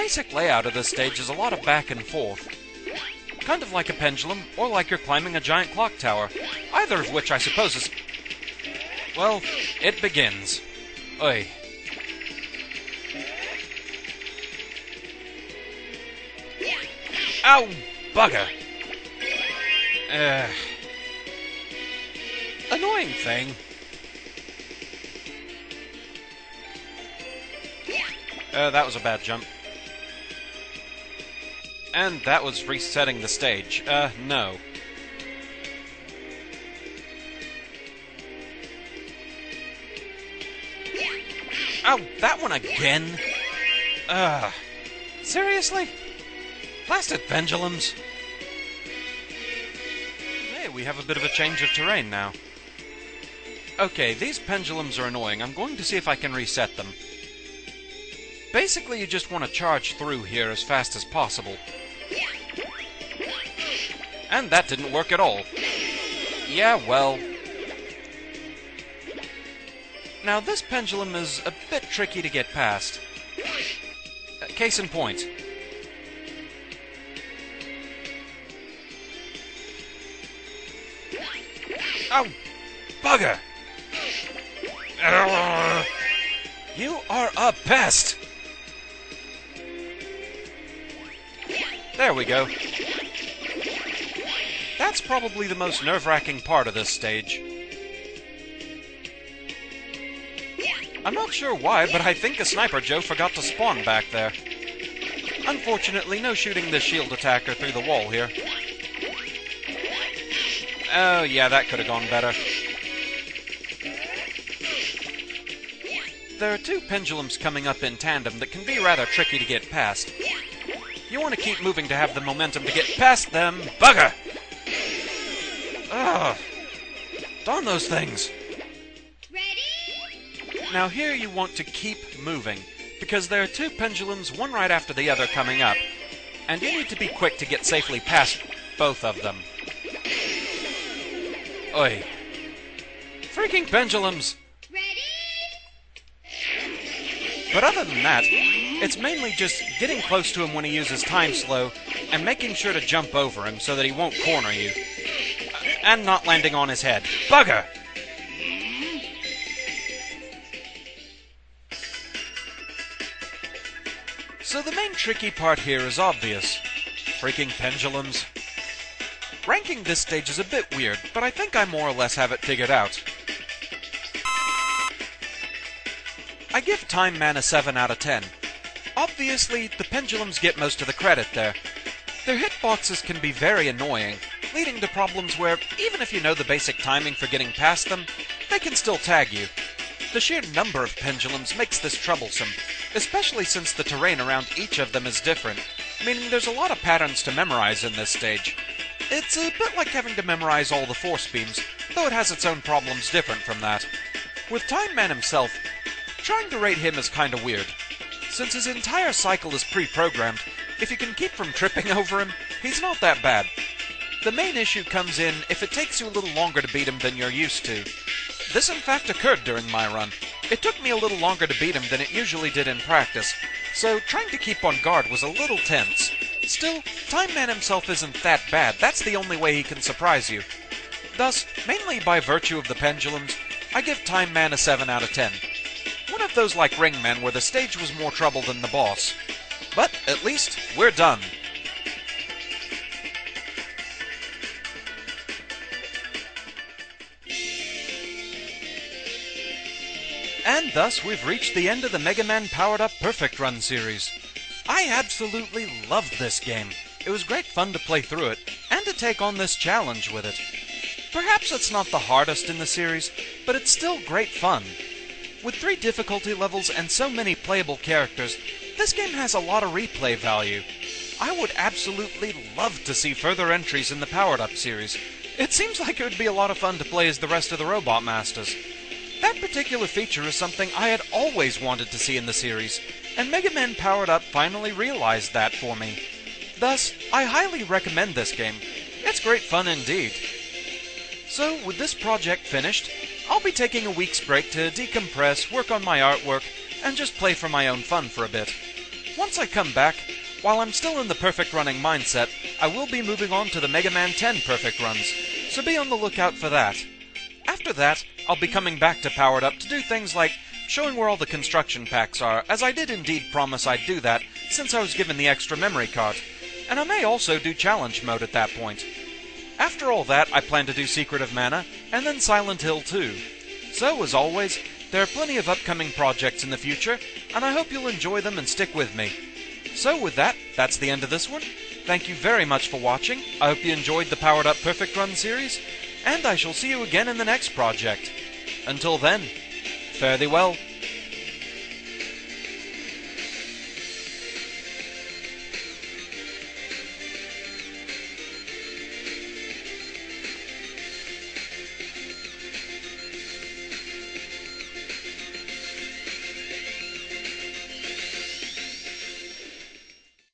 basic layout of this stage is a lot of back and forth. Kind of like a pendulum, or like you're climbing a giant clock tower. Either of which I suppose is... Well, it begins. Oi. Ow! Bugger! Annoying thing. That was a bad jump. And that was resetting the stage. No. Oh, that one again? Seriously? Blasted pendulums. Hey, we have a bit of a change of terrain now. Okay, these pendulums are annoying. I'm going to see if I can reset them. Basically, you just want to charge through here as fast as possible. And that didn't work at all. Yeah, well... Now, this pendulum is a bit tricky to get past. Case in point. Oh, bugger! You are a pest! There we go. That's probably the most nerve-wracking part of this stage. I'm not sure why, but I think a Sniper Joe forgot to spawn back there. Unfortunately, no shooting this shield attacker through the wall here. Oh, yeah, that could have gone better. There are two pendulums coming up in tandem that can be rather tricky to get past. You want to keep moving to have the momentum to get past them. Bugger! Ugh! Darn those things! Now here you want to keep moving, because there are two pendulums, one right after the other, coming up, and you need to be quick to get safely past both of them. Oi. Freaking pendulums! But other than that, it's mainly just getting close to him when he uses time slow, and making sure to jump over him so that he won't corner you. And not landing on his head. Bugger! So the main tricky part here is obvious. Freaking pendulums. Ranking this stage is a bit weird, but I think I more or less have it figured out. I give Time Man a 7 out of 10. Obviously, the pendulums get most of the credit there. Their hitboxes can be very annoying, leading to problems where, even if you know the basic timing for getting past them, they can still tag you. The sheer number of pendulums makes this troublesome, especially since the terrain around each of them is different, meaning there's a lot of patterns to memorize in this stage. It's a bit like having to memorize all the force beams, though it has its own problems different from that. With Time Man himself, trying to rate him is kinda weird. Since his entire cycle is pre-programmed, if you can keep from tripping over him, he's not that bad. The main issue comes in if it takes you a little longer to beat him than you're used to. This in fact occurred during my run. It took me a little longer to beat him than it usually did in practice, so trying to keep on guard was a little tense. Still, Time Man himself isn't that bad. That's the only way he can surprise you. Thus, mainly by virtue of the pendulums, I give Time Man a 7 out of 10. One of those like Ringmen where the stage was more trouble than the boss. But at least, we're done. And thus we've reached the end of the Mega Man Powered Up Perfect Run series. I absolutely loved this game. It was great fun to play through it, and to take on this challenge with it. Perhaps it's not the hardest in the series, but it's still great fun. With 3 difficulty levels and so many playable characters, this game has a lot of replay value. I would absolutely love to see further entries in the Powered Up series. It seems like it would be a lot of fun to play as the rest of the Robot Masters. That particular feature is something I had always wanted to see in the series, and Mega Man Powered Up finally realized that for me. Thus, I highly recommend this game. It's great fun indeed. So, with this project finished, I'll be taking a week's break to decompress, work on my artwork, and just play for my own fun for a bit. Once I come back, while I'm still in the perfect running mindset, I will be moving on to the MM10 Perfect Runs, so be on the lookout for that. After that, I'll be coming back to Powered Up to do things like showing where all the construction packs are, as I did indeed promise I'd do that since I was given the extra memory card, and I may also do Challenge Mode at that point. After all that, I plan to do Secret of Mana, and then Silent Hill 2. So, as always, there are plenty of upcoming projects in the future, and I hope you'll enjoy them and stick with me. So with that, that's the end of this one. Thank you very much for watching. I hope you enjoyed the Powered Up Perfect Run series, and I shall see you again in the next project. Until then, fare thee well.